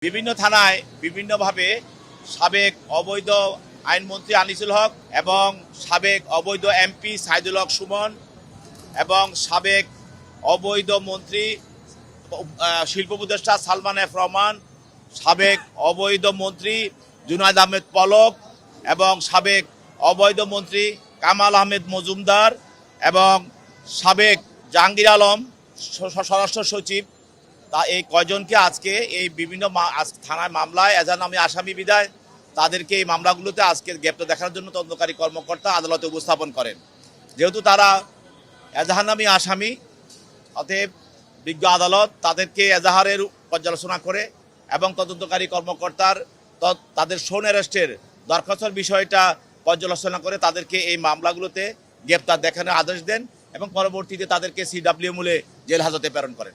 বিভিন্ন থানায় বিভিন্নভাবে সাবেক অবৈধ আইনমন্ত্রী আনিসুল হক এবং সাবেক অবৈধ এমপি সাইদুল হক সুমন এবং সাবেক অবৈধ মন্ত্রী শিল্প উপদেষ্টা সালমান এফ রহমান, সাবেক অবৈধ মন্ত্রী জুনায়েদ আহমেদ পলক এবং সাবেক অবৈধ মন্ত্রী কামাল আহমেদ মজুমদার এবং সাবেক জাহাঙ্গীর আলম স্বরাষ্ট্র সচিব, তা এই কয়জনকে আজকে এই বিভিন্ন থানায় মামলায় এজাহারনামী আসামি বিদায় তাদেরকে এই মামলাগুলোতে আজকে গ্রেপ্তার দেখার জন্য তদন্তকারী কর্মকর্তা আদালতে উপস্থাপন করেন। যেহেতু তারা এজাহারনামী আসামি, অতএব বিজ্ঞ আদালত তাদেরকে এজাহারের পর্যালোচনা করে এবং তদন্তকারী কর্মকর্তার তাদের শোন অ্যারেস্টের দরখাস্তর বিষয়টা পর্যালোচনা করে তাদেরকে এই মামলাগুলোতে গ্রেপ্তার দেখানোর আদেশ দেন এবং পরবর্তীতে তাদেরকে CW মূলে জেল হাজতে প্রেরণ করেন।